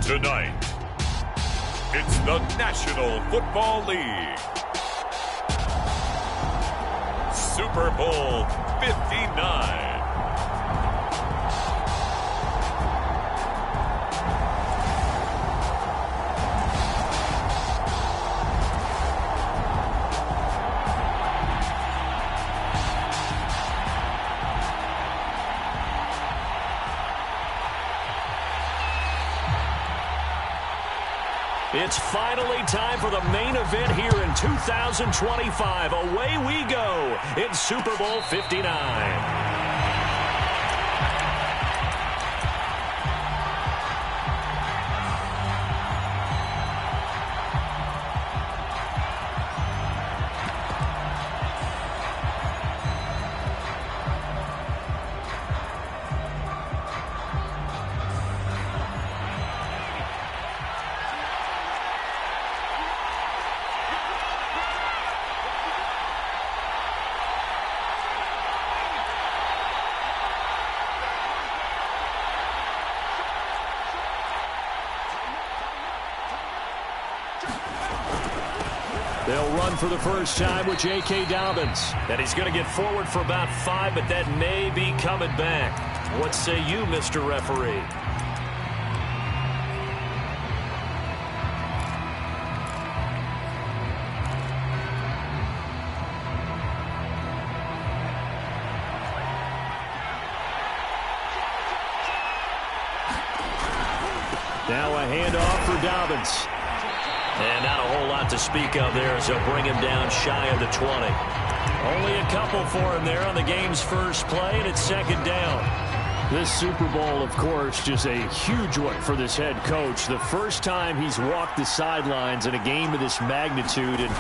Tonight, it's the National Football League. Super Bowl 59. It's finally time for the main event here in 2025. Away we go in Super Bowl 59. They'll run for the first time with J.K. Dobbins. And he's going to get forward for about 5, but that may be coming back. What say you, Mr. Referee? Now a handoff for Dobbins. And not a whole lot to speak of there as they'll bring him down shy of the 20. Only a couple for him there on the game's first play, and it's second down. This Super Bowl, of course, just a huge one for this head coach. The first time he's walked the sidelines in a game of this magnitude. And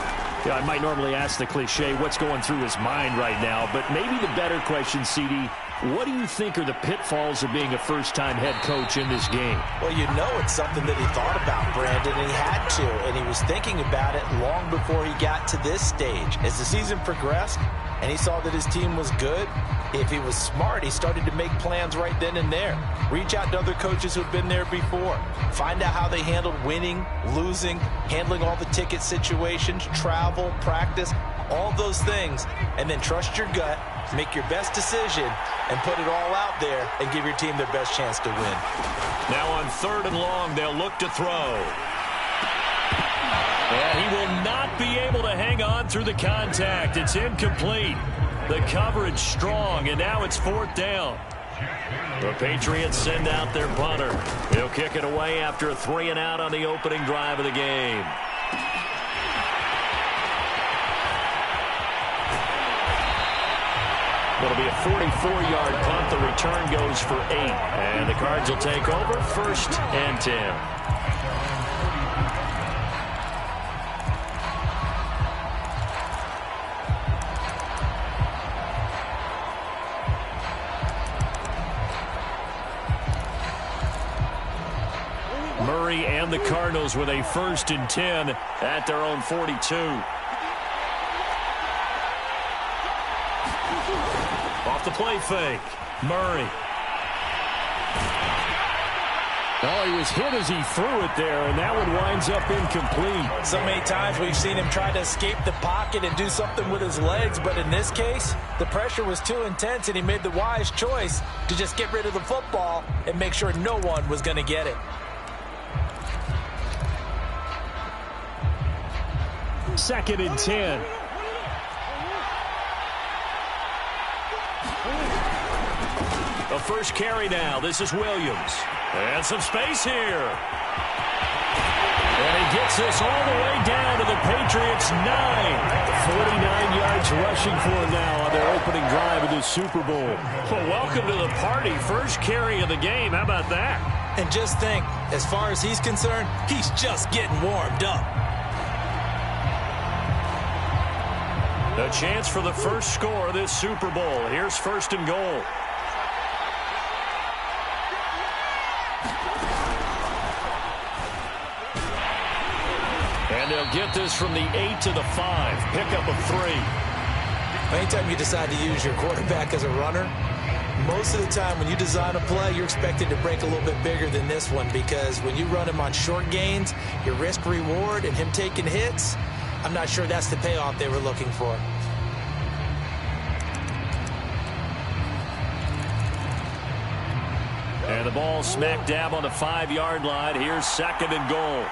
I might normally ask the cliche, what's going through his mind right now? But maybe the better question, CD, what do you think are the pitfalls of being a first-time head coach in this game? Well, you know it's something that he thought about, Brandon, and he had to. And he was thinking about it long before he got to this stage. As the season progressed and he saw that his team was good, if he was smart, he started to make plans right then and there. Reach out to other coaches who've been there before. Find out how they handled winning, losing, handling all the ticket situations, travel, practice, all those things. And then trust your gut, make your best decision, and put it all out there and give your team their best chance to win. Now on 3rd and long, they'll look to throw. And he will not be able to hang on through the contact. It's incomplete. The coverage strong, and now it's 4th down. The Patriots send out their punter. He'll kick it away after a 3-and-out on the opening drive of the game. It'll be a 44-yard punt. The return goes for 8. And the Cards will take over 1st and 10. Murray and the Cardinals with a 1st and 10 at their own 42. Off the play fake. Murray. Oh, he was hit as he threw it there, and that one winds up incomplete. So many times we've seen him try to escape the pocket and do something with his legs, but in this case, the pressure was too intense, and he made the wise choice to just get rid of the football and make sure no one was going to get it. 2nd and 10. The first carry now. This is Williams. And some space here. And he gets this all the way down to the Patriots' 9. 49 yards rushing for him now on their opening drive of this Super Bowl. Well, welcome to the party. First carry of the game. How about that? And just think, as far as he's concerned, he's just getting warmed up. A chance for the first score of this Super Bowl. Here's 1st and goal. And they'll get this from the 8 to the 5. Pickup of 3. Anytime you decide to use your quarterback as a runner, Most of the time when you design a play, you're expected to break a little bit bigger than this one, because when you run him on short gains, your risk reward and him taking hits, I'm not sure that's the payoff they were looking for. And the ball smack dab on the 5-yard line. Here's 2nd and goal.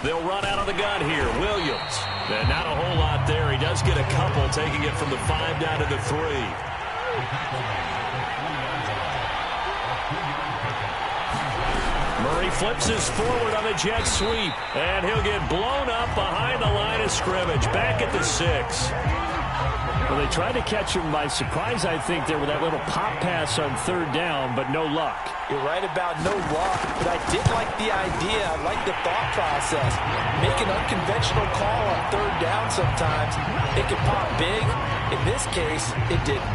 They'll run out of the gun here. Williams. And not a whole lot there. He does get a couple, taking it from the 5 down to the 3. Murray flips his forward on the jet sweep. And he'll get blown up behind the line of scrimmage. Back at the 6. Well, they tried to catch him by surprise, I think, there with that little pop pass on 3rd down, but no luck. You're right about no luck, but I did like the idea. I like the thought process. Make an unconventional call on 3rd down sometimes. It can pop big. In this case, it didn't.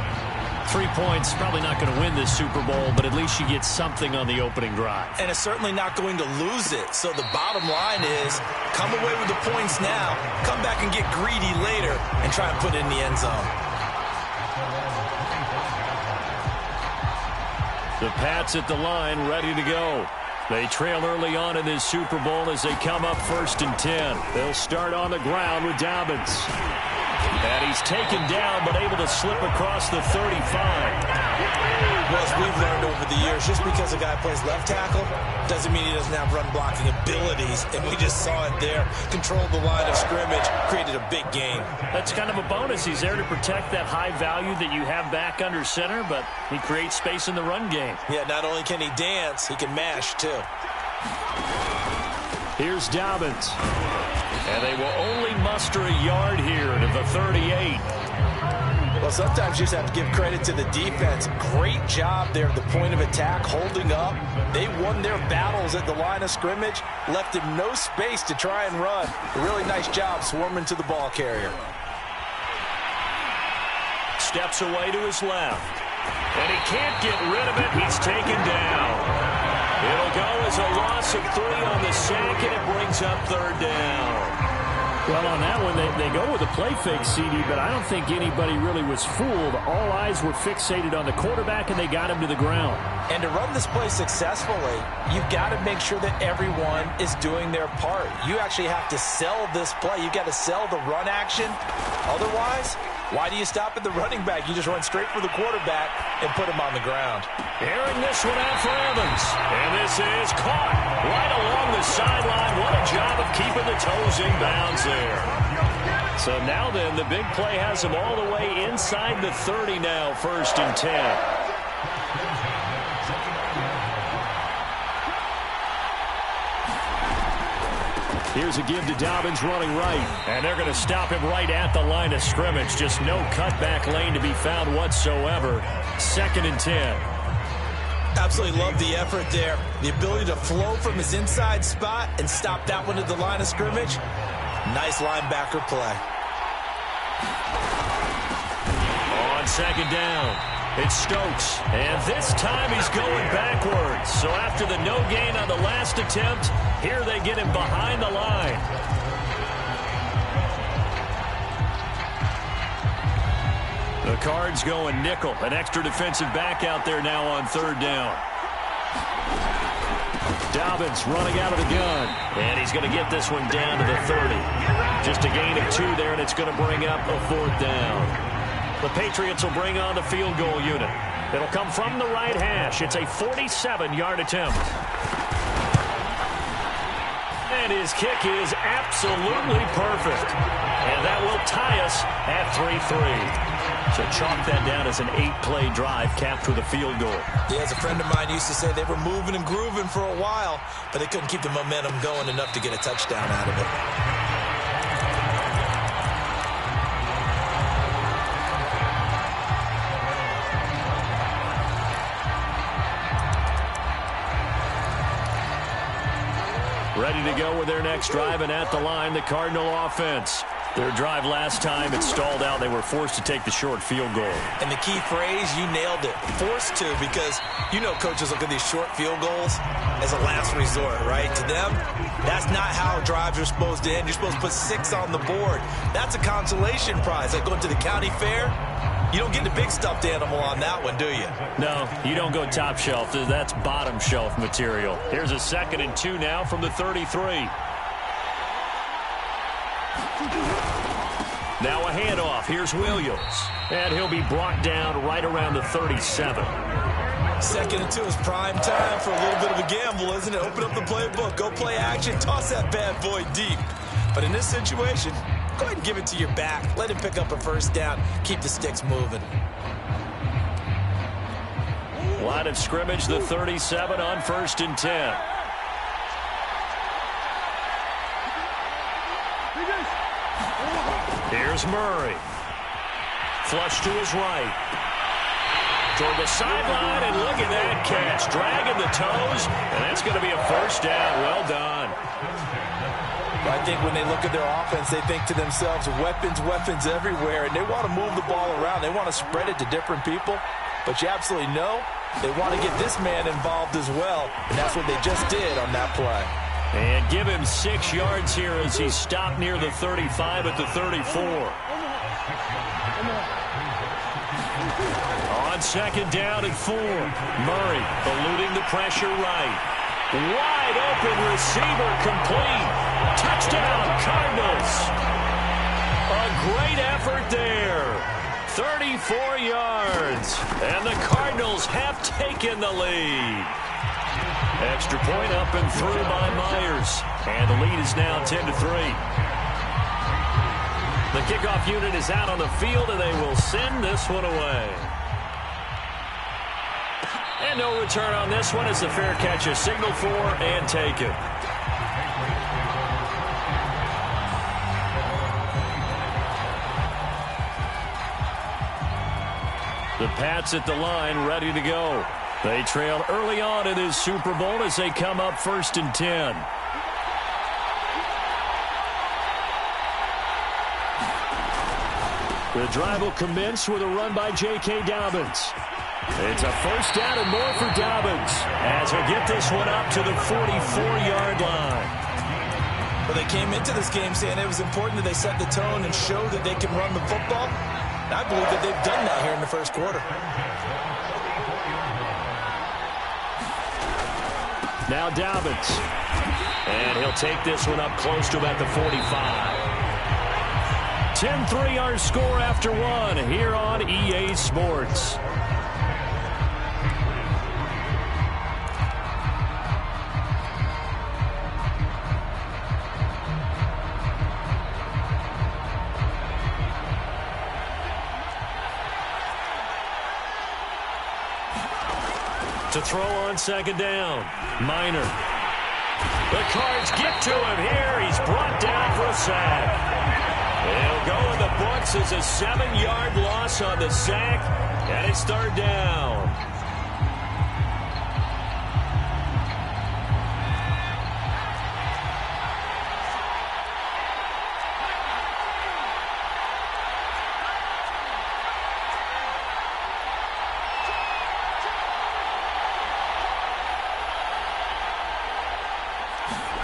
3 points, probably not going to win this Super Bowl, but at least you get something on the opening drive. And it's certainly not going to lose it. So the bottom line is, come away with the points now, come back and get greedy later, and try and put it in the end zone. The Pats at the line, ready to go. They trail early on in this Super Bowl as they come up 1st and 10. They'll start on the ground with Dobbins. And he's taken down, but able to slip across the 35. Well, as we've learned over the years, just because a guy plays left tackle doesn't mean he doesn't have run-blocking abilities. And we just saw it there. Controlled the line of scrimmage, created a big gain. That's kind of a bonus. He's there to protect that high value that you have back under center, but he creates space in the run game. Yeah, not only can he dance, he can mash, too. Here's Dobbins. And they will only muster a yard here to the 38. Well, sometimes you just have to give credit to the defense. Great job there at the point of attack, holding up. They won their battles at the line of scrimmage, left him no space to try and run. A really nice job swarming to the ball carrier. Steps away to his left. And he can't get rid of it. He's taken down. It'll go as a loss of 3 on the sack, and it brings up 3rd down. Well, on that one, they go with a play fake, CD, but I don't think anybody really was fooled. All eyes were fixated on the quarterback, and they got him to the ground. And to run this play successfully, you've got to make sure that everyone is doing their part. You actually have to sell this play. You've got to sell the run action. Otherwise, why do you stop at the running back? You just run straight for the quarterback and put him on the ground. Airing this one out for Evans. And this is caught right along the sideline. What a job of keeping the toes in bounds there. So now then, the big play has him all the way inside the 30 now, 1st and 10. Here's a give to Dobbins running right. And they're going to stop him right at the line of scrimmage. Just no cutback lane to be found whatsoever. 2nd and 10. Absolutely love the effort there. The ability to flow from his inside spot and stop that one at the line of scrimmage. Nice linebacker play. On 2nd down, it's Stokes. And this time he's going backwards. So after the no gain on the last attempt, here they get him behind the line. The Cards going nickel. An extra defensive back out there now on 3rd down. Dobbins running out of the gun. And he's going to get this one down to the 30. Just a gain of 2 there, and it's going to bring up a 4th down. The Patriots will bring on the field goal unit. It'll come from the right hash. It's a 47-yard attempt. And his kick is absolutely perfect. And that will tie us at 3-3. So chalk that down as an 8-play drive capped with a field goal. Yeah, as a friend of mine used to say, they were moving and grooving for a while, but they couldn't keep the momentum going enough to get a touchdown out of it. Ready to go with their next drive, and at the line, the Cardinal offense. Their drive last time, it stalled out. They were forced to take the short field goal. And the key phrase, you nailed it, forced to, because you know coaches look at these short field goals as a last resort, right? To them, that's not how drives are supposed to end. You're supposed to put 6 on the board. That's a consolation prize. Like going to the county fair, you don't get the big stuffed animal on that one, do you? No, you don't go top shelf. That's bottom shelf material. Here's a 2nd and 2 now from the 33. Now a handoff. Here's Williams. And he'll be brought down right around the 37. 2nd and 2 is prime time for a little bit of a gamble, isn't it? Open up the playbook. Go play action. Toss that bad boy deep. But in this situation, go ahead and give it to your back. Let him pick up a first down. Keep the sticks moving. Line of scrimmage, the 37 on 1st and 10. Here's Murray. Flush to his right. Toward the sideline, and look at that catch. Dragging the toes, and that's going to be a first down. Well done. I think when they look at their offense, they think to themselves, weapons, weapons everywhere, and they want to move the ball around. They want to spread it to different people, but you absolutely know they want to get this man involved as well, and that's what they just did on that play. And give him 6 yards here as he stopped near the 35 at the 34. On 2nd down and 4. Murray eluding the pressure right. Wide open receiver complete. Touchdown, Cardinals. A great effort there. 34 yards. And the Cardinals have taken the lead. Extra point up and through by Myers. And the lead is now 10-3. The kickoff unit is out on the field, and they will send this one away. And no return on this one as the fair catch is signaled for and taken. The Pats at the line, ready to go. They trailed early on in this Super Bowl as they come up 1st and 10. The drive will commence with a run by J.K. Dobbins. It's a first down and more for Dobbins as he'll get this one up to the 44-yard line. Well, they came into this game saying it was important that they set the tone and show that they can run the football. And I believe that they've done that here in the first quarter. Now Dobbins. And he'll take this one up close to about the 45. 10-3 our score after 1 here on EA Sports. To throw on 2nd down. Minor. The Cards get to him here. He's brought down for a sack. He'll go in the books as a 7-yard loss on the sack, and it's 3rd down.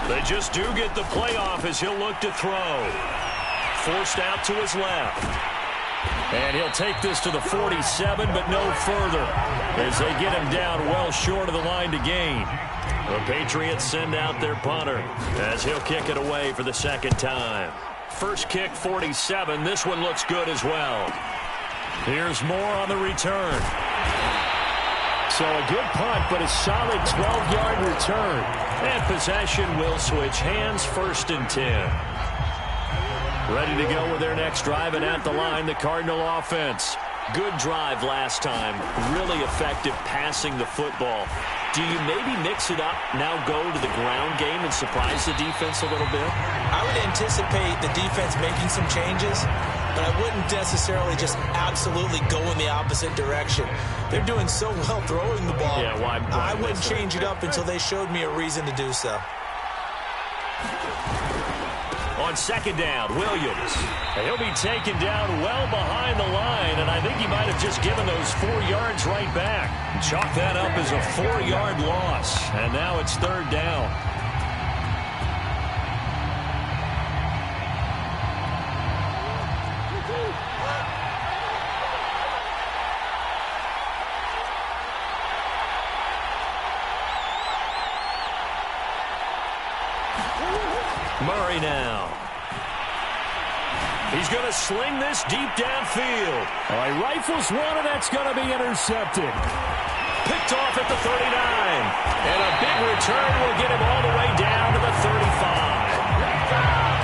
They just do get the playoff as he'll look to throw. Forced out to his left. And he'll take this to the 47, but no further as they get him down well short of the line to gain. The Patriots send out their punter as he'll kick it away for the 2nd time. First kick, 47. This one looks good as well. Here's Moore on the return. So a good punt, but a solid 12-yard return. And possession will switch hands, 1st and 10. Ready to go with their next drive, and at the line, the Cardinal offense. Good drive last time. Really effective passing the football. Do you maybe mix it up, now go to the ground game and surprise the defense a little bit? I would anticipate the defense making some changes, but I wouldn't necessarily just absolutely go in the opposite direction. They're doing so well throwing the ball. Yeah, why I wouldn't change it up until they showed me a reason to do so. on second down. Williams. He'll be taken down well behind the line, and I think he might have just given those 4 yards right back. Chalk that up as a 4-yard loss, and now it's third down. Murray now. He's going to sling this deep downfield. All right, rifles one, and that's going to be intercepted. Picked off at the 39. And a big return will get him all the way down to the 35.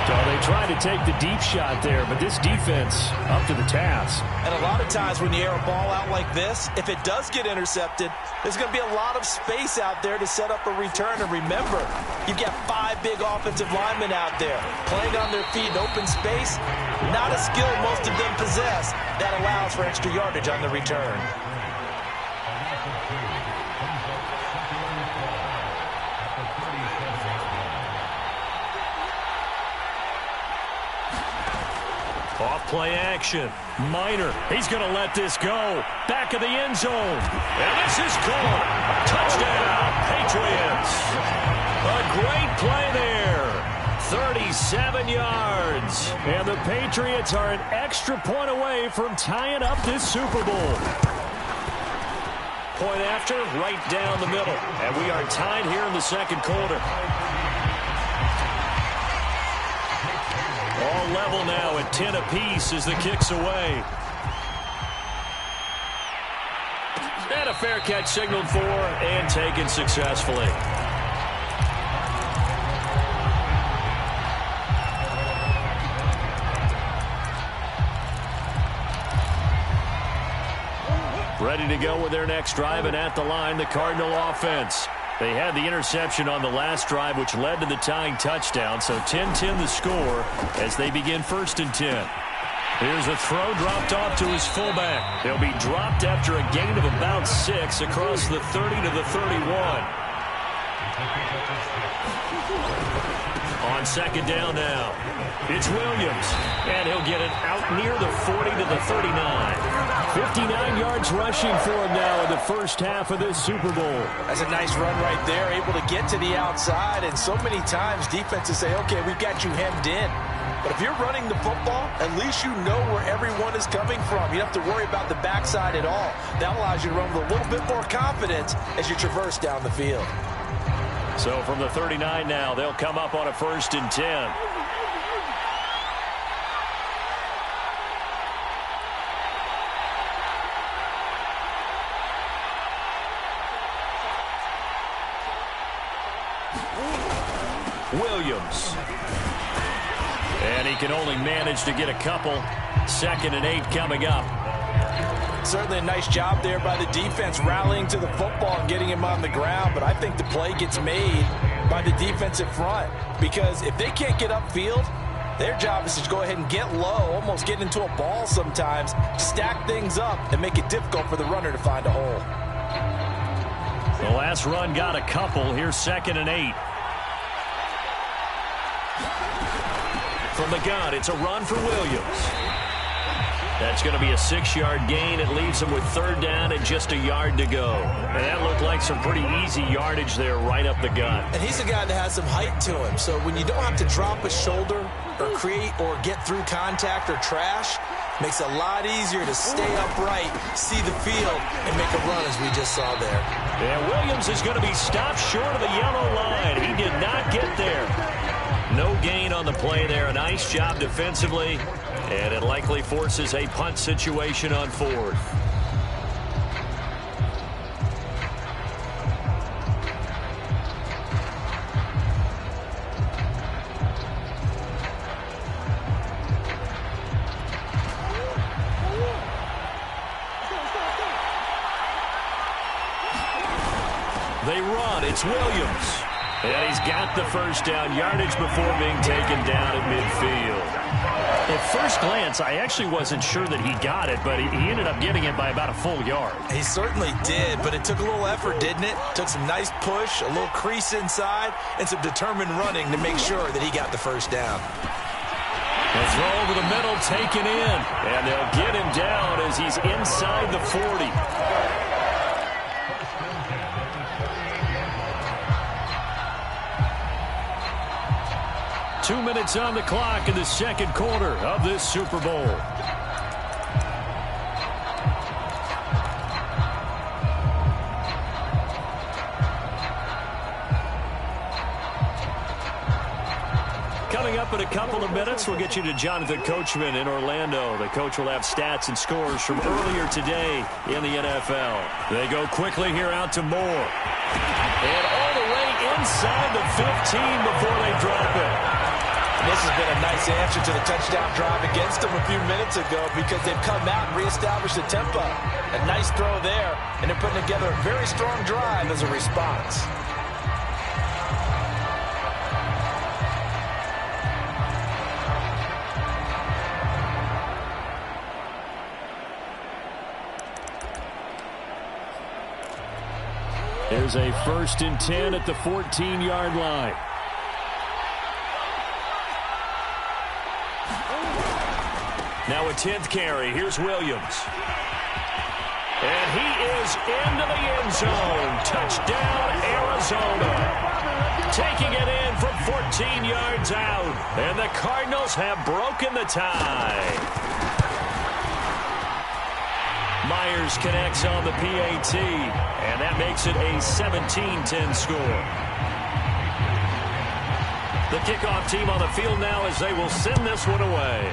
So they tried to take the deep shot there, but this defense up to the task. And a lot of times when you air a ball out like this, if it does get intercepted, there's going to be a lot of space out there to set up a return. And remember, you've got 5 big offensive linemen out there playing on their feet in open space. Not a skill most of them possess that allows for extra yardage on the return. Off play action. Minor. He's going to let this go. Back of the end zone. And this is caught. Touchdown, Patriots. A great play there. 37 yards. And the Patriots are an extra point away from tying up this Super Bowl. Point after, right down the middle. And we are tied here in the second quarter. All level now at 10 apiece as the kick's away. And a fair catch signaled for and taken successfully. Ready to go with their next drive, and at the line, the Cardinal offense. They had the interception on the last drive, which led to the tying touchdown. So 10-10 the score as they begin 1st and 10. Here's a throw dropped off to his fullback. He'll be dropped after a gain of about 6 across the 30 to the 31. On second down now, it's Williams, and he'll get it out near the 40 to the 39. 59 yards rushing for him now in the first half of this Super Bowl. That's a nice run right there, able to get to the outside, and so many times defenses say, okay, we've got you hemmed in. But if you're running the football, at least you know where everyone is coming from. You don't have to worry about the backside at all. That allows you to run with a little bit more confidence as you traverse down the field. So from the 39 now, they'll come up on a 1st and 10. Williams. And he can only manage to get a couple. 2nd and 8 coming up. Certainly a nice job there by the defense rallying to the football and getting him on the ground, but I think the play gets made by the defensive front because if they can't get upfield, their job is to go ahead and get low, almost get into a ball sometimes, stack things up, and make it difficult for the runner to find a hole. The last run got a couple. Here's 2nd and 8. From the gun, it's a run for Williams. That's going to be a 6-yard gain. It leaves him with 3rd down and just a yard to go. And that looked like some pretty easy yardage there right up the gut. And he's a guy that has some height to him. So when you don't have to drop a shoulder or create or get through contact or trash, makes it a lot easier to stay upright, see the field, and make a run as we just saw there. And Williams is going to be stopped short of the yellow line. He did not get there. No gain on the play there. A nice job defensively. And it likely forces a punt situation on 4th. They run. It's Williams. And he's got the first down yardage before being taken down at midfield. At first glance, I actually wasn't sure that he got it, but he ended up getting it by about a full yard. He certainly did, but it took a little effort, didn't it? Took some nice push, a little crease inside, and some determined running to make sure that he got the first down. The throw over the middle taken in. And they'll get him down as he's inside the 40. 2 minutes on the clock in the second quarter of this Super Bowl. Coming up in a couple of minutes, we'll get you to Jonathan Coachman in Orlando. The coach will have stats and scores from earlier today in the NFL. They go quickly here out to Moore. And all the way inside the 15 before they drop it. This has been a nice answer to the touchdown drive against them a few minutes ago because they've come out and reestablished the tempo. A nice throw there, and they're putting together a very strong drive as a response. There's a 1st and 10 at the 14-yard line. Now a 10th carry. Here's Williams. And he is into the end zone. Touchdown, Arizona. Taking it in from 14 yards out. And the Cardinals have broken the tie. Myers connects on the PAT. And that makes it a 17-10 score. The kickoff team on the field now as they will send this one away.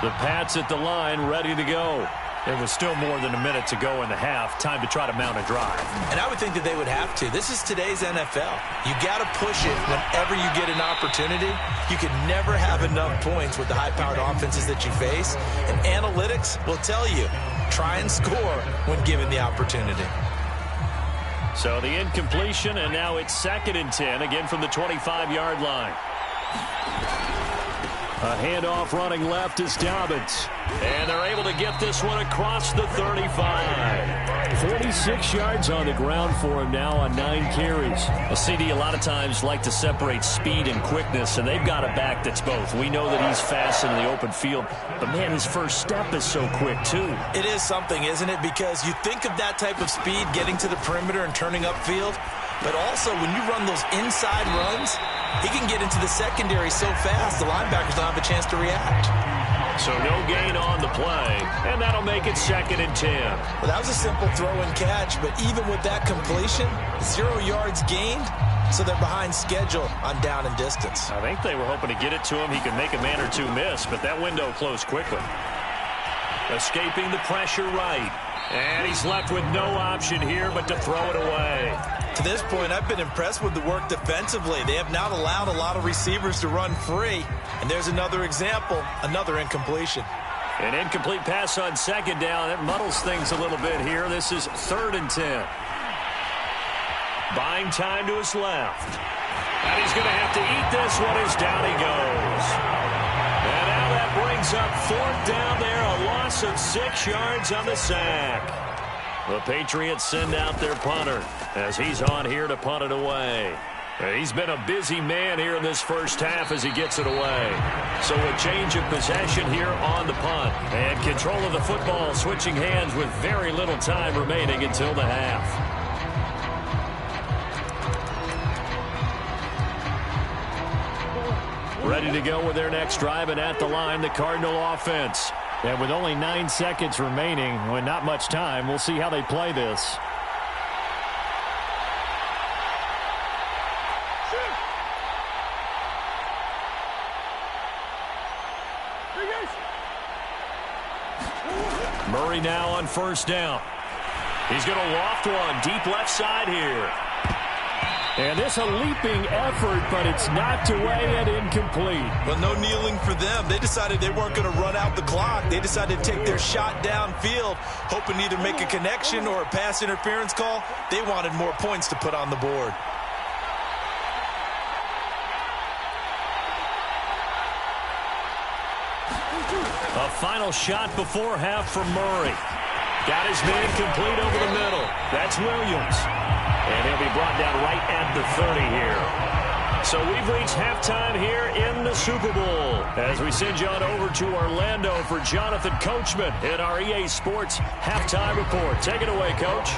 The Pats at the line, ready to go. There was still more than a minute to go in the half. Time to try to mount a drive. And I would think that they would have to. This is today's NFL. You got to push it whenever you get an opportunity. You can never have enough points with the high-powered offenses that you face. And analytics will tell you, try and score when given the opportunity. So the incompletion, and now it's 2nd and 10, again from the 25-yard line. A handoff running left is Dobbins. And they're able to get this one across the 35. 46 yards on the ground for him now on 9 carries. Well, CD a lot of times like to separate speed and quickness, and they've got a back that's both. We know that he's fast in the open field, but, man, his first step is so quick, too. It is something, isn't it? Because you think of that type of speed getting to the perimeter and turning upfield, but also when you run those inside runs, he can get into the secondary so fast the linebackers don't have a chance to react. So no gain on the play, and that'll make it 2nd and 10. Well, that was a simple throw and catch, but even with that completion, 0 yards gained, so they're behind schedule on down and distance. I think they were hoping to get it to him. He could make a man or two miss, but that window closed quickly. Escaping the pressure right. And he's left with no option here but to throw it away. To this point, I've been impressed with the work defensively. They have not allowed a lot of receivers to run free. And there's another example, another incompletion. An incomplete pass on 2nd down. That muddles things a little bit here. This is 3rd and 10. Buying time to his left. And he's going to have to eat this one as down he goes. And now that brings up 4th down there. A loss of 6 yards on the sack. The Patriots send out their punter as he's on here to punt it away. He's been a busy man here in this first half as he gets it away. So a change of possession here on the punt. And control of the football switching hands with very little time remaining until the half. Ready to go with their next drive, and at the line, the Cardinal offense. And with only 9 seconds remaining, with not much time, we'll see how they play this. Murray now on 1st down. He's going to loft one deep left side here. And this a leaping effort, but it's knocked away and incomplete. Well, no kneeling for them. They decided they weren't going to run out the clock. They decided to take their shot downfield, hoping to either make a connection or a pass interference call. They wanted more points to put on the board. A final shot before half from Murray. Got his man complete over the middle. That's Williams. And he'll be brought down right at the 30 here. So we've reached halftime here in the Super Bowl as we send you on over to Orlando for Jonathan Coachman in our EA Sports Halftime Report. Take it away, Coach.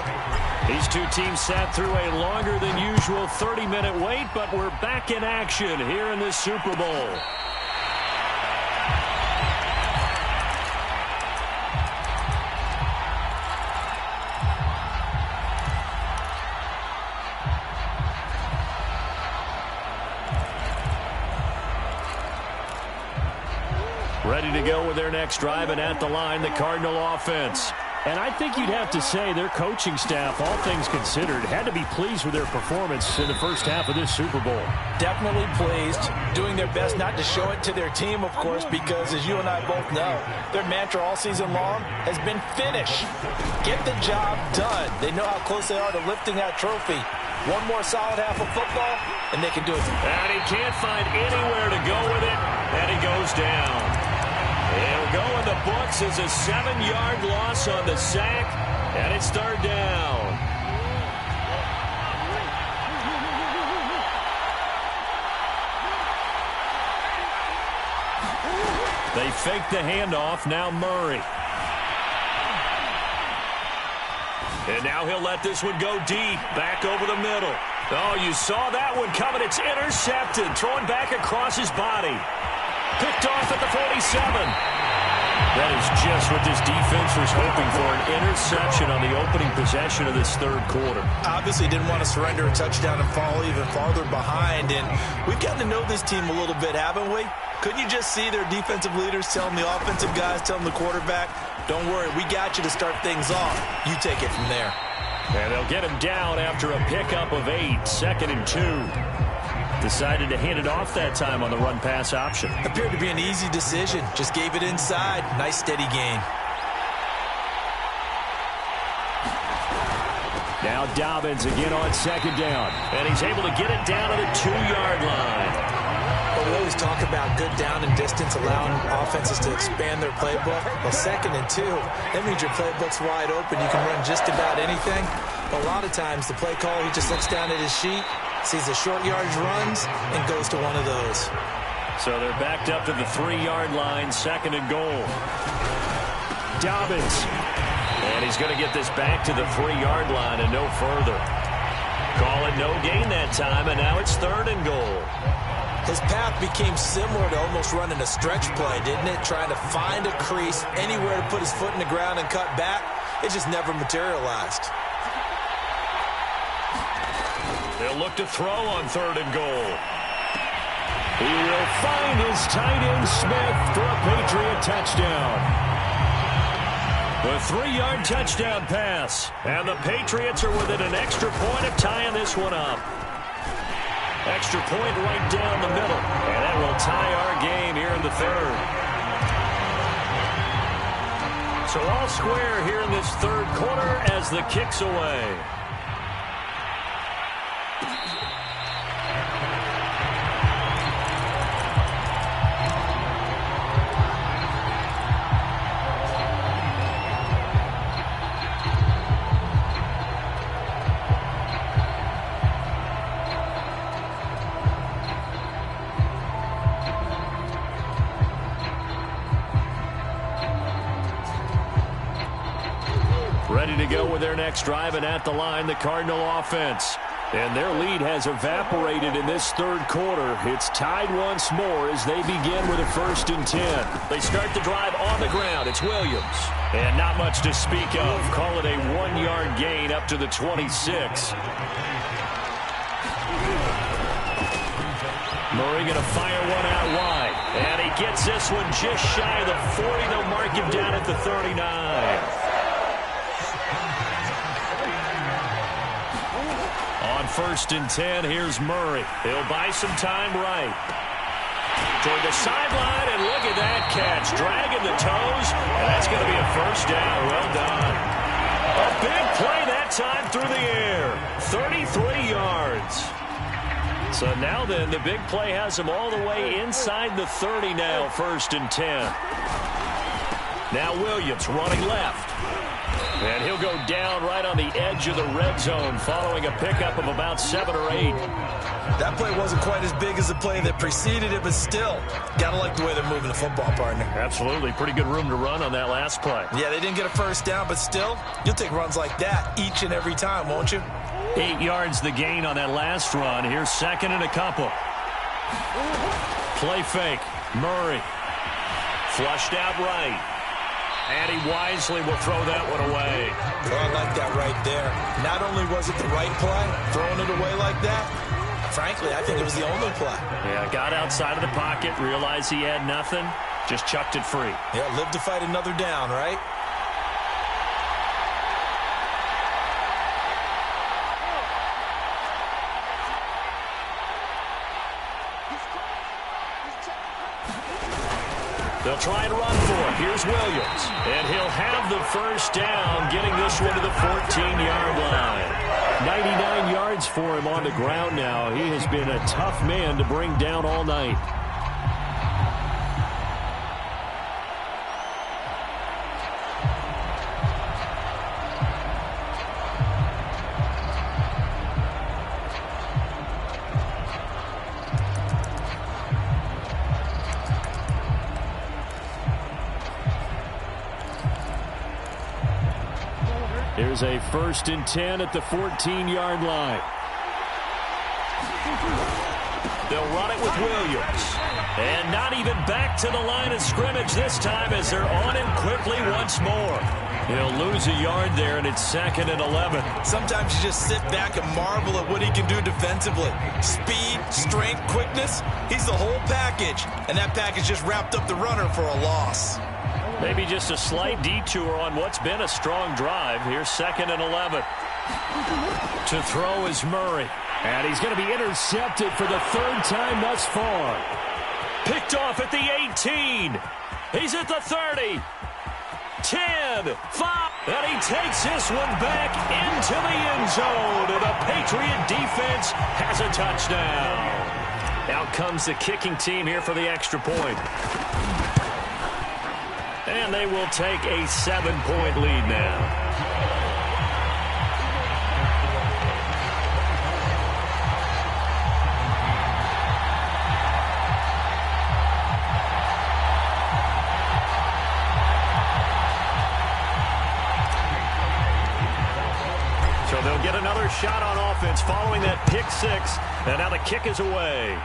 These two teams sat through a longer than usual 30-minute wait, but we're back in action here in this Super Bowl. Ready to go with their next drive, and at the line, the Cardinal offense. And I think you'd have to say their coaching staff, all things considered, had to be pleased with their performance in the first half of this Super Bowl. Definitely pleased, doing their best not to show it to their team, of course, because as you and I both know, their mantra all season long has been finish. Get the job done. They know how close they are to lifting that trophy. One more solid half of football, and they can do it. And he can't find anywhere to go with it, and he goes down. It'll go in the books as a 7-yard loss on the sack, and it's third down. They fake the handoff, now Murray. And now he'll let this one go deep, back over the middle. Oh, you saw that one coming. It's intercepted, thrown back across his body. Picked off at the 47. That is just what this defense was hoping for, an interception on the opening possession of this third quarter. Obviously didn't want to surrender a touchdown and fall even farther behind, and we've gotten to know this team a little bit, haven't we? Couldn't you just see their defensive leaders telling the offensive guys, telling the quarterback, don't worry, we got you to start things off. You take it from there. And they'll get him down after a pickup of 8, 2nd and 2. Decided to hand it off that time on the run-pass option. Appeared to be an easy decision. Just gave it inside. Nice, steady gain. Now Dobbins again on 2nd down. And he's able to get it down to the 2-yard line. Well, we always talk about good down and distance, allowing offenses to expand their playbook. Well, 2nd and 2, that means your playbook's wide open. You can run just about anything. But a lot of times, the play call, he just looks down at his sheet, sees the short yardage runs, and goes to one of those. So they're backed up to the 3-yard line, 2nd and goal. Dobbins. And he's going to get this back to the 3-yard line and no further. Call it no gain that time, and now it's 3rd and goal. His path became similar to almost running a stretch play, didn't it? Trying to find a crease, anywhere to put his foot in the ground and cut back. It just never materialized. They'll look to throw on 3rd and goal. He will find his tight end Smith for a Patriot touchdown. The 3-yard touchdown pass. And the Patriots are within an extra point of tying this one up. Extra point right down the middle. And that will tie our game here in the 3rd. So all square here in this 3rd quarter as the kick's away. Ready to go with their next drive, and at the line, the Cardinal offense. And their lead has evaporated in this 3rd quarter. It's tied once more as they begin with a 1st and 10. They start the drive on the ground. It's Williams. And not much to speak of. Call it a 1-yard gain up to the 26. Murray going to fire one out wide. And he gets this one just shy of the 40. They'll mark him down at the 39. On 1st and 10, here's Murray. He'll buy some time right. Toward the sideline, and look at that catch. Dragging the toes, and that's going to be a 1st down. Well done. A big play that time through the air. 33 yards. So now then, the big play has him all the way inside the 30 now, 1st and 10. Now Williams running left. And he'll go down right on the edge of the red zone following a pickup of about 7 or 8. That play wasn't quite as big as the play that preceded it, but still, gotta like the way they're moving the football, partner. Absolutely. Pretty good room to run on that last play. Yeah, they didn't get a first down, but still, you'll take runs like that each and every time, won't you? 8 yards the gain on that last run. Here's second and a couple. Play fake. Murray. Flushed out right. And he wisely will throw that one away. Oh, I like that right there. Not only was it the right play, throwing it away like that, frankly, I think it was the only play. Yeah, got outside of the pocket, realized he had nothing, just chucked it free. Yeah, live to fight another down, right? They'll try and run for it. Here's Williams. And he'll have the first down, getting this one to the 14-yard line. 99 yards for him on the ground now. He has been a tough man to bring down all night. Here's a 1st and 10 at the 14-yard line. They'll run it with Williams. And not even back to the line of scrimmage this time as they're on him quickly once more. He'll lose a yard there, and it's 2nd and 11. Sometimes you just sit back and marvel at what he can do defensively. Speed, strength, quickness, he's the whole package. And that package just wrapped up the runner for a loss. Maybe just a slight detour on what's been a strong drive. Here's 2nd and 11. To throw is Murray. And he's going to be intercepted for the 3rd time thus far. Picked off at the 18. He's at the 30. 10, 5. And he takes this one back into the end zone. And the Patriot defense has a touchdown. Out comes the kicking team here for the extra point. And they will take a 7-point lead now. So they'll get another shot on offense following that pick six. And now the kick is away.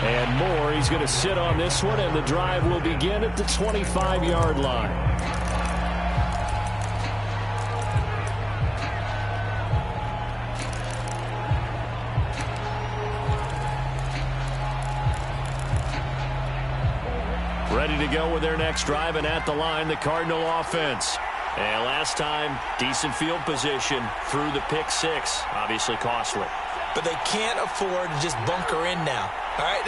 And Moore, he's going to sit on this one, and the drive will begin at the 25-yard line. Ready to go with their next drive, and at the line, the Cardinal offense. And last time, decent field position through the pick six. Obviously costly. But they can't afford to just bunker in now. All right,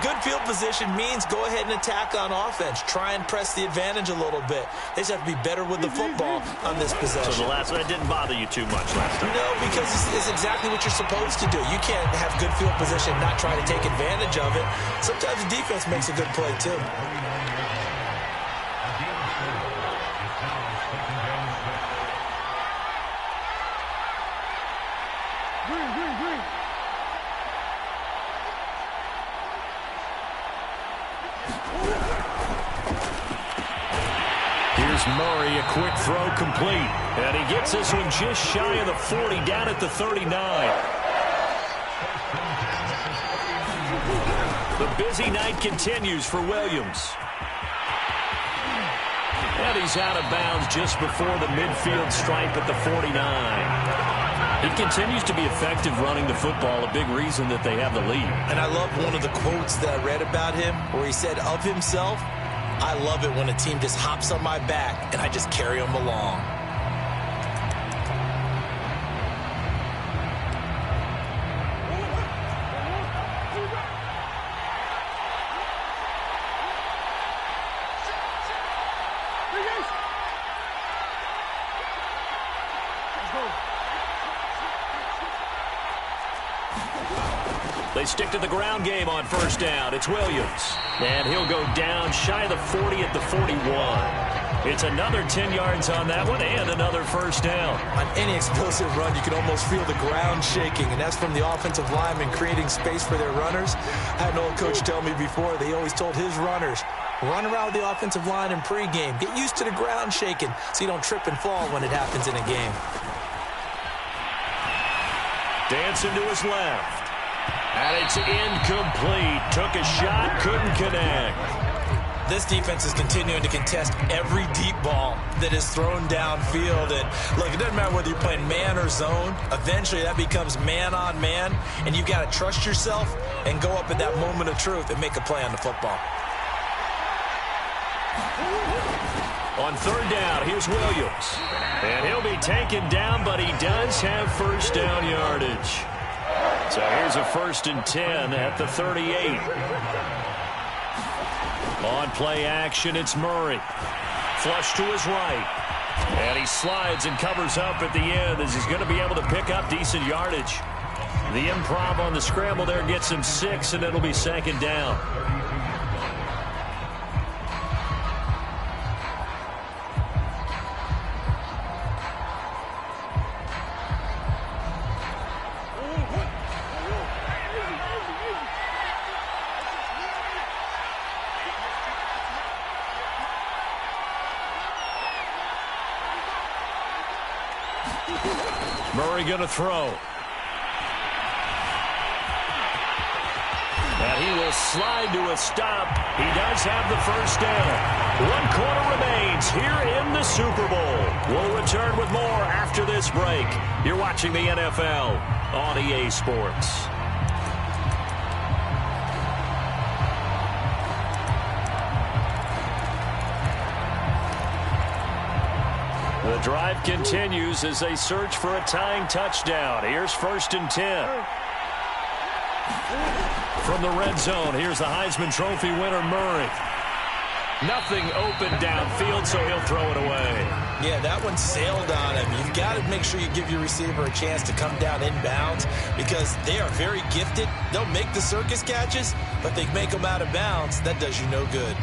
good field position means go ahead and attack on offense. Try and press the advantage a little bit. They just have to be better with the football on this possession. So the last one, that didn't bother you too much last time? No, because it's exactly what you're supposed to do. You can't have good field position and not try to take advantage of it. Sometimes the defense makes a good play, too. Here's Murray, a quick throw complete. And he gets this one just shy of the 40, down at the 39. The busy night continues for Williams. And he's out of bounds just before the midfield stripe at the 49. He continues to be effective running the football, a big reason that they have the lead. And I love one of the quotes that I read about him where he said of himself, I love it when a team just hops on my back and I just carry them along. They stick to the ground game on first down. It's Williams. And he'll go down shy of the 40 at the 41. It's another 10 yards on that one and another first down. On any explosive run, you can almost feel the ground shaking, and that's from the offensive linemen creating space for their runners. I had an old coach tell me before, they always told his runners, run around the offensive line in pregame. Get used to the ground shaking so you don't trip and fall when it happens in a game. Dancing to his left. And it's incomplete. Took a shot, couldn't connect. This defense is continuing to contest every deep ball that is thrown downfield. And look, it doesn't matter whether you're playing man or zone. Eventually, that becomes man on man, and you've got to trust yourself and go up at that moment of truth and make a play on the football. On third down, here's Williams. And he'll be taken down, but he does have first down yardage. So here's a 1st and 10 at the 38. On play action, it's Murray. Flush to his right. And he slides and covers up at the end as he's going to be able to pick up decent yardage. The improv on the scramble there gets him 6, and it'll be 2nd down. Murray going to throw. And he will slide to a stop. He does have the first down. 1 quarter remains here in the Super Bowl. We'll return with more after this break. You're watching the NFL on EA Sports. The drive continues as they search for a tying touchdown. Here's 1st and 10. From the red zone, here's the Heisman Trophy winner, Murray. Nothing open downfield, so he'll throw it away. Yeah, that one sailed on him. You've got to make sure you give your receiver a chance to come down inbounds because they are very gifted. They'll make the circus catches, but they make them out of bounds. That does you no good.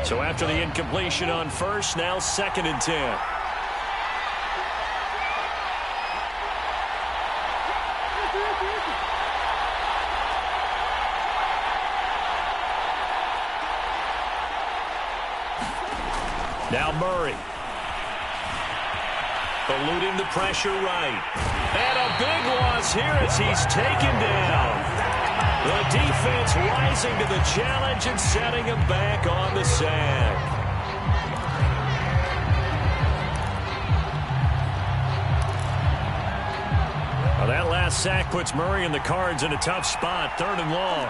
So after the incompletion on first, now 2nd and 10. Now Murray. Eluding the pressure right. And a big loss here as he's taken down. The defense rising to the challenge and setting him back on the sack. Well, that last sack puts Murray and the Cards in a tough spot, 3rd and long.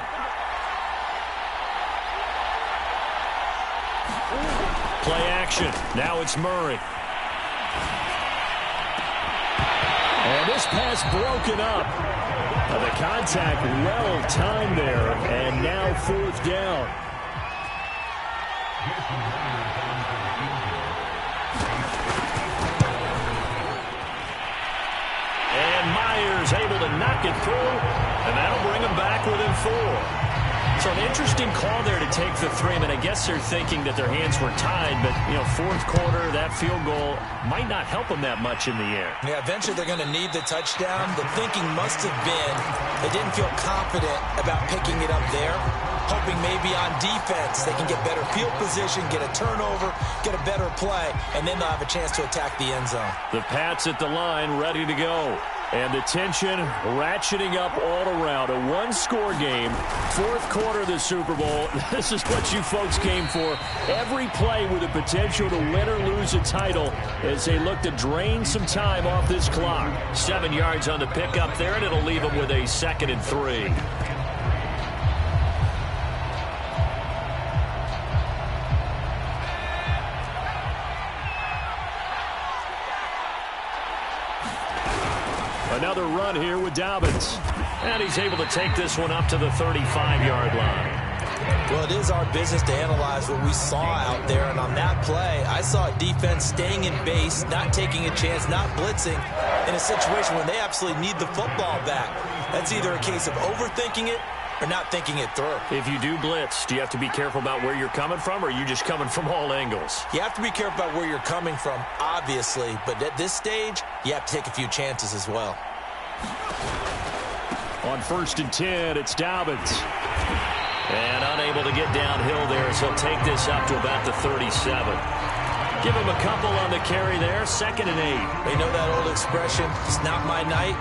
Play action. Now it's Murray. And this pass broken up. The contact well timed there, and now 4th down. And Myers able to knock it through, and that'll bring him back within 4. So an interesting call there to take the 3. I mean, I guess they're thinking that their hands were tied, but, you know, 4th quarter, that field goal might not help them that much in the air. Yeah, eventually they're going to need the touchdown. The thinking must have been they didn't feel confident about picking it up there, hoping maybe on defense they can get better field position, get a turnover, get a better play, and then they'll have a chance to attack the end zone. The Pats at the line ready to go. And the tension ratcheting up all around. A 1-score game. 4th quarter of the Super Bowl. This is what you folks came for. Every play with the potential to win or lose a title as they look to drain some time off this clock. 7 yards on the pickup there, and it'll leave them with a 2nd and 3. Another run here with Dobbins. And he's able to take this one up to the 35-yard line. Well, it is our business to analyze what we saw out there, and on that play, I saw a defense staying in base, not taking a chance, not blitzing, in a situation when they absolutely need the football back. That's either a case of overthinking it or not thinking it through. If you do blitz, do you have to be careful about where you're coming from, or are you just coming from all angles? You have to be careful about where you're coming from, obviously, but at this stage, you have to take a few chances as well. On 1st and 10, it's Dobbins. And unable to get downhill there as he'll take this up to about the 37. Give him a couple on the carry there. 2nd and 8. They know that old expression, it's not my night.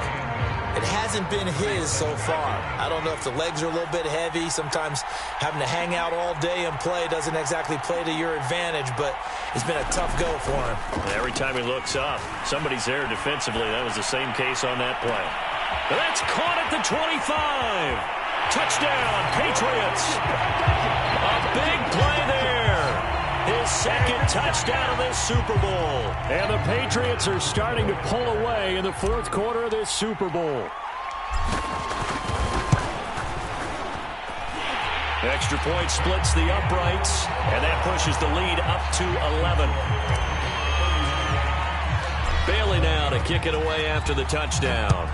It hasn't been his so far. I don't know if the legs are a little bit heavy. Sometimes having to hang out all day and play doesn't exactly play to your advantage, but it's been a tough go for him. Every time he looks up, somebody's there defensively. That was the same case on that play. But that's caught at the 25. Touchdown, Patriots. A big play there. His 2nd touchdown of this Super Bowl. And the Patriots are starting to pull away in the 4th quarter of this Super Bowl. Extra point splits the uprights, and that pushes the lead up to 11. Bailey now to kick it away after the touchdown.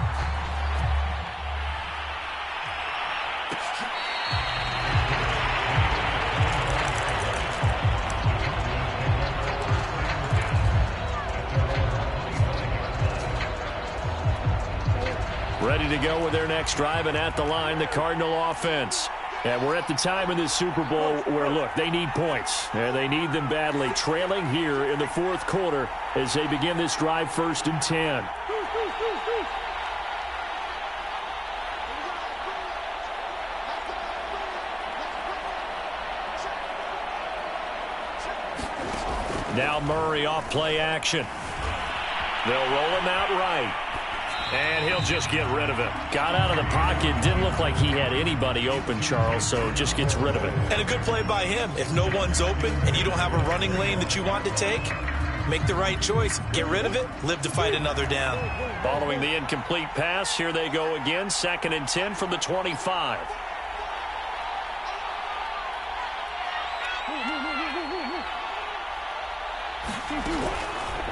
Ready to go with their next drive, and at the line, the Cardinal offense. And we're at the time in this Super Bowl where, look, they need points. And they need them badly. Trailing here in the 4th quarter as they begin this drive, 1st and 10. Now Murray off play action. They'll roll him out right. And he'll just get rid of it. Got out of the pocket. Didn't look like he had anybody open, Charles, so just gets rid of it. And a good play by him. If no one's open and you don't have a running lane that you want to take, make the right choice. Get rid of it. Live to fight another down. Following the incomplete pass, here they go again. 2nd and 10 from the 25.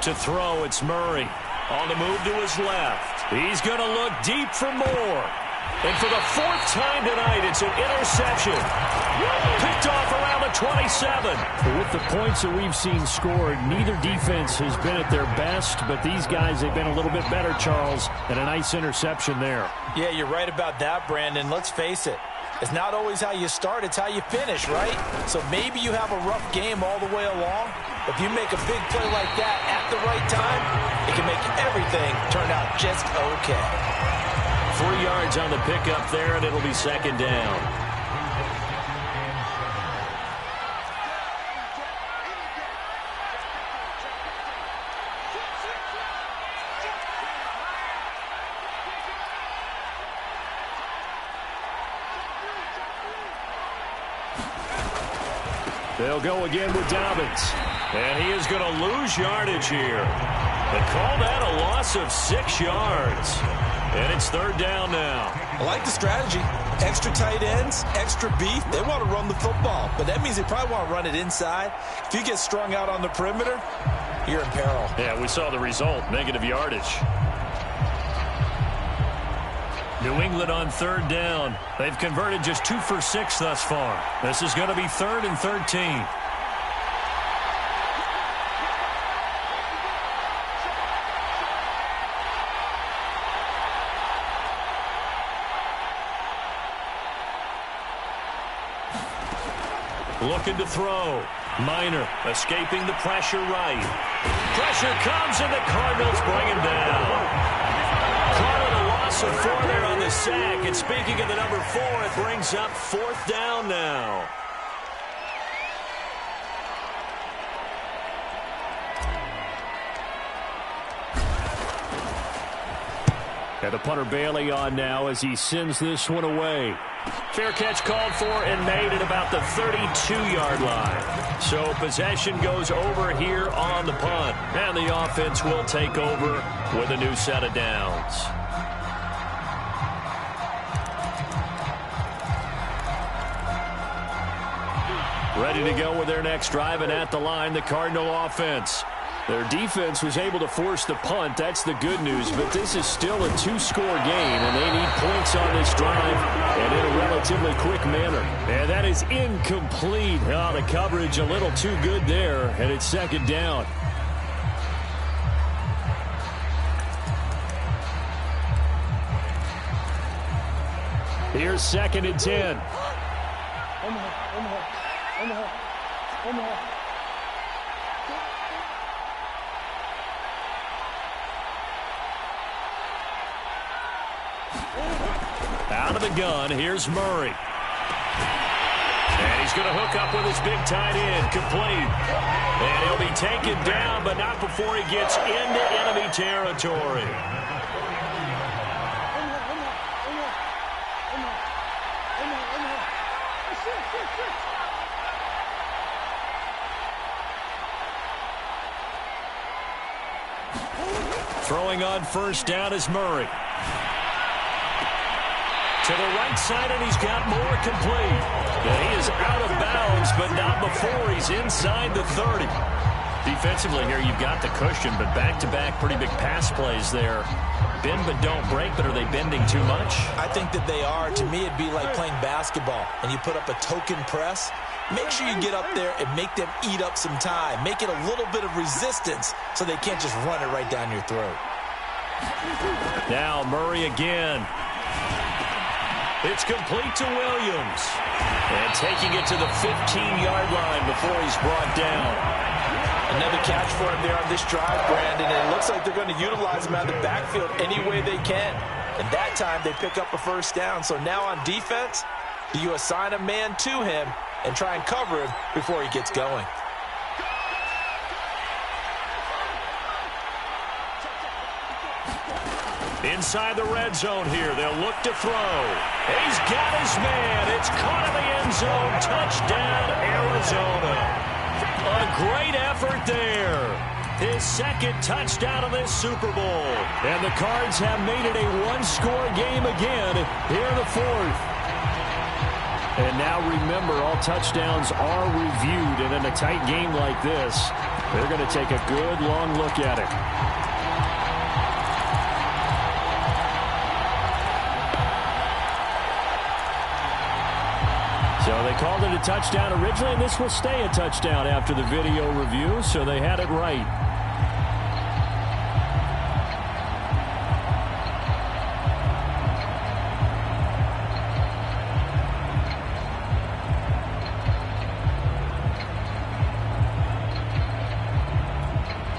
To throw, it's Murray. On the move to his left. He's going to look deep for more. And for the 4th time tonight, it's an interception. Picked off around the 27. With the points that we've seen scored, neither defense has been at their best, but these guys have been a little bit better, Charles, and a nice interception there. Yeah, you're right about that, Brandon. Let's face it. It's not always how you start, it's how you finish, right? So maybe you have a rough game all the way along. If you make a big play like that at the right time, it can make everything turn out just okay. 3 yards on the pickup there, and it'll be 2nd down. They'll go again with Dobbins. And he is going to lose yardage here. They call that a loss of 6 yards. And it's 3rd down now. I like the strategy. Extra tight ends, extra beef. They want to run the football, but that means they probably want to run it inside. If you get strung out on the perimeter, you're in peril. Yeah, we saw the result, negative yardage. New England on 3rd down. They've converted just 2 for 6 thus far. This is going to be 3rd and 13. Looking to throw. Minor escaping the pressure right. Pressure comes, and the Cardinals bring him down. Caught a loss of 4 there on the sack. And speaking of the number 4, it brings up 4th down now. And the punter Bailey on now as he sends this one away. Fair catch called for and made at about the 32-yard line. So possession goes over here on the punt. And the offense will take over with a new set of downs. Ready to go with their next drive, and at the line, the Cardinal offense. Their defense was able to force the punt. That's the good news. But this is still a two-score game, and they need points on this drive and in a relatively quick manner. And that is incomplete. Oh, the coverage a little too good there, and it's second down. Here's second and 10. Out of the gun, here's Murray. And he's going to hook up with his big tight end, complete. And he'll be taken down, but not before he gets into enemy territory. Throwing on first down is Murray. To the right side, and he's got more complete. And he is out of bounds, but not before he's inside the 30. Defensively here, you've got the cushion, but back-to-back pretty big pass plays there. Bend but don't break, but are they bending too much? I think that they are. To me, it'd be like playing basketball, and you put up a token press. Make sure you get up there and make them eat up some time. Make it a little bit of resistance so they can't just run it right down your throat. Now Murray again. It's complete to Williams. And taking it to the 15-yard line before he's brought down. Another catch for him there on this drive, Brandon. And it looks like they're going to utilize him out of the backfield any way they can. And that time they pick up a first down. So now on defense, do you assign a man to him and try and cover him before he gets going? Inside the red zone here, they'll look to throw. He's got his man. It's caught in the end zone. Touchdown, Arizona. A great effort there. His second touchdown of this Super Bowl. And the Cards have made it a one-score game again here in the fourth. And now remember, all touchdowns are reviewed. And in a tight game like this, they're going to take a good long look at it. So they called it a touchdown originally, and this will stay a touchdown after the video review, so they had it right.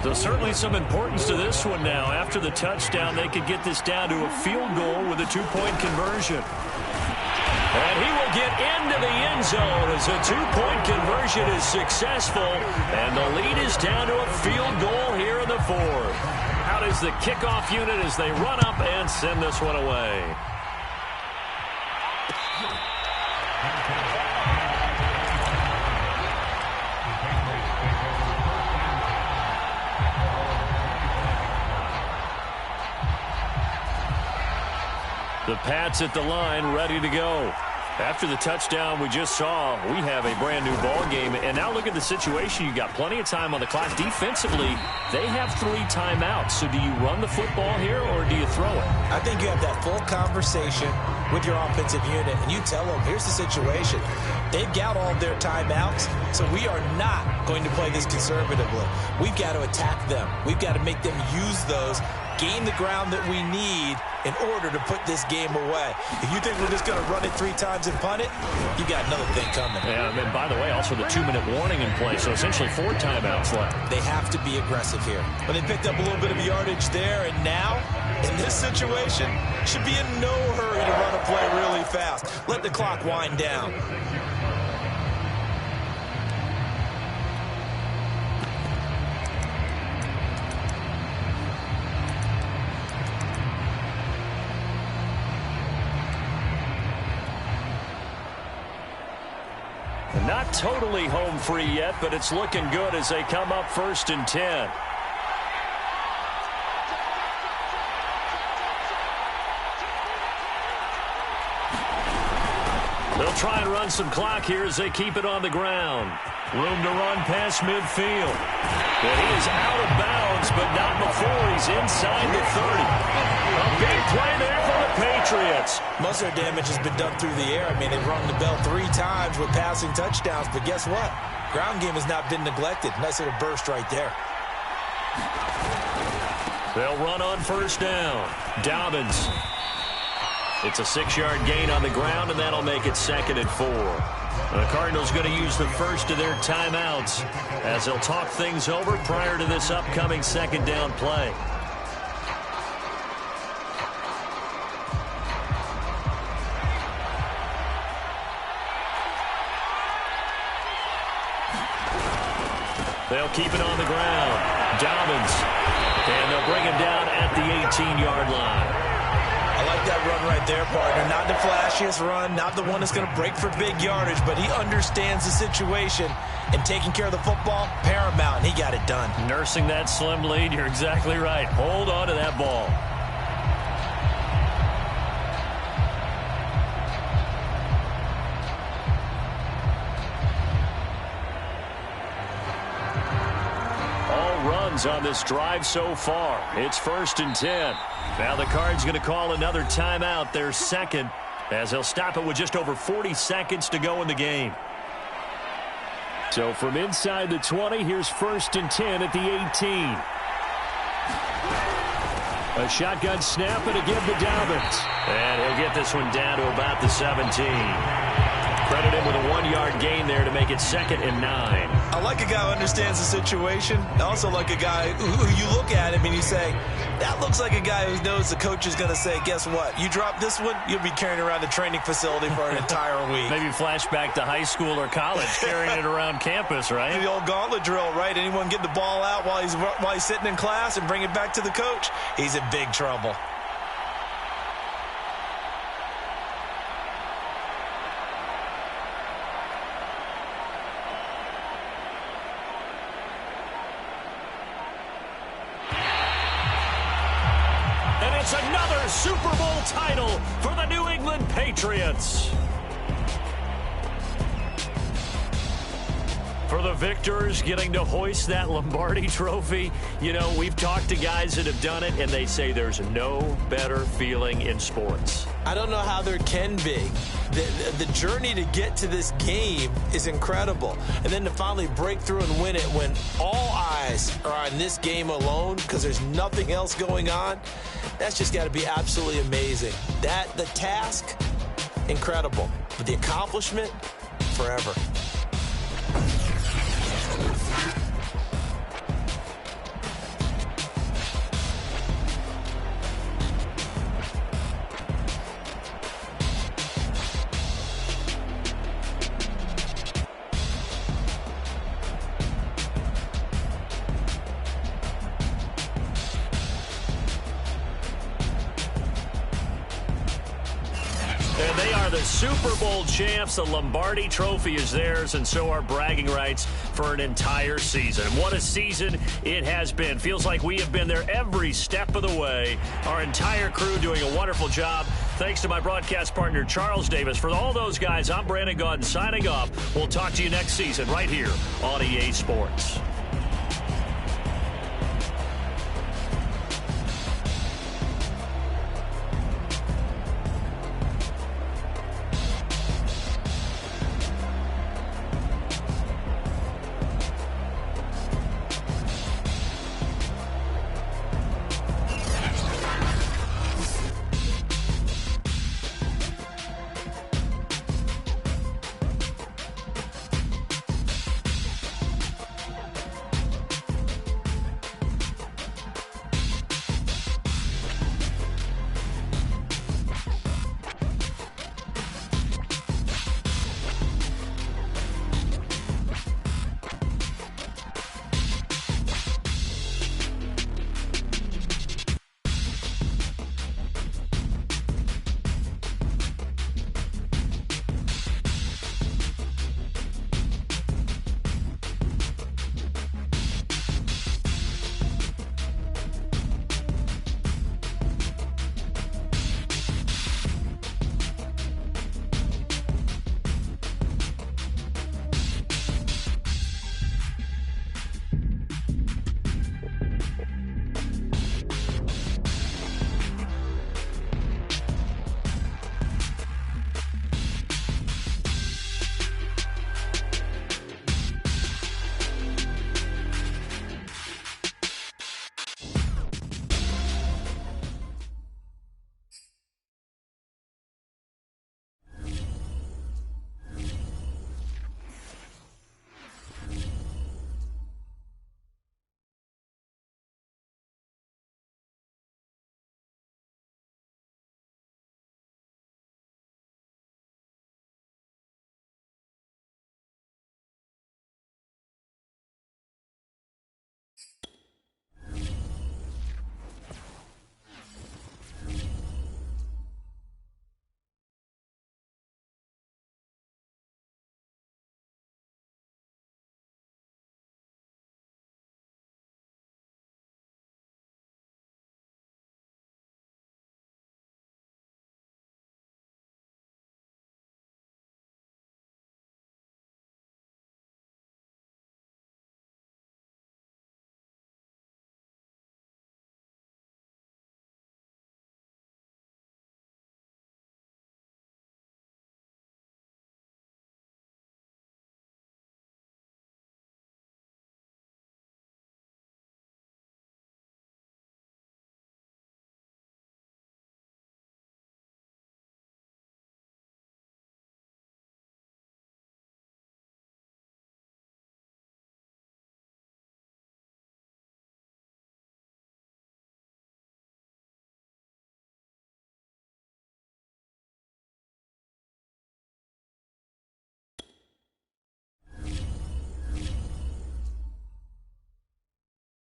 So certainly some importance to this one now. After the touchdown, they could get this down to a field goal with a two-point conversion. And he will get into the end zone as a two-point conversion is successful. And the lead is down to a field goal here in the fourth. Out is the kickoff unit as they run up and send this one away. The Pats at the line, ready to go. After the touchdown we just saw, we have a brand-new ball game. And now look at the situation. You got plenty of time on the clock. Defensively, they have 3 timeouts. So do you run the football here or do you throw it? I think you have that full conversation with your offensive unit, and you tell them, here's the situation. They've got all their timeouts, so we are not going to play this conservatively. We've got to attack them. We've got to make them use those, gain the ground that we need in order to put this game away. If you think we're just going to run it 3 times and punt it, you got another thing coming. Yeah, and by the way, also the 2-minute warning in play, so essentially 4 timeouts left. They have to be aggressive here. But they picked up a little bit of yardage there, and now, in this situation, should be in no hurry to run a play really fast. Let the clock wind down. Not totally home free yet, but it's looking good as they come up 1st and 10. They'll try and run some clock here as they keep it on the ground. Room to run past midfield. But he is out of bounds, but not before he's inside the 30. A big play there for the Patriots. Most of their damage has been done through the air. I mean, they've rung the bell 3 times with passing touchdowns, but guess what? Ground game has not been neglected. Nice little burst right there. They'll run on first down. Dobbins. It's a 6-yard gain on the ground, and that'll make it 2nd and 4. The Cardinals going to use the first of their timeouts as they'll talk things over prior to this upcoming 2nd down play. They'll keep it on the ground. Dobbins. And they'll bring him down at the 18-yard line. I like that run right there, partner. Not the flashiest run, not the one that's going to break for big yardage, but he understands the situation, and taking care of the football, paramount, and he got it done. Nursing that slim lead, you're exactly right. Hold on to that ball. On this drive so far. It's 1st and 10. Now the Cards going to call another timeout, their 2nd, as they'll stop it with just over 40 seconds to go in the game. So from inside the 20, here's 1st and 10 at the 18. A shotgun snap and again to Dobbins. And he'll get this one down to about the 17. Credit him with a 1-yard gain there to make it 2nd and 9. I like a guy who understands the situation. I also like a guy who you look at him and you say, that looks like a guy who knows the coach is going to say, guess what? You drop this one, you'll be carrying around the training facility for an entire week. Maybe flashback to high school or college, carrying it around campus, right? The old gauntlet drill, right? Anyone get the ball out while he's sitting in class and bring it back to the coach? He's in big trouble. It's another Super Bowl title for the New England Patriots. For the victors getting to hoist that Lombardi trophy, you know, we've talked to guys that have done it, and they say there's no better feeling in sports. I don't know how there can be. The journey to get to this game is incredible. And then to finally break through and win it when all eyes are on this game alone because there's nothing else going on, that's just got to be absolutely amazing. The task, incredible. But the accomplishment, forever. And they are the Super Bowl champs. The Lombardi trophy is theirs, and so are bragging rights for an entire season. What a season it has been. Feels like we have been there every step of the way. Our entire crew doing a wonderful job. Thanks to my broadcast partner, Charles Davis. For all those guys, I'm Brandon Gaudin signing off. We'll talk to you next season right here on EA Sports.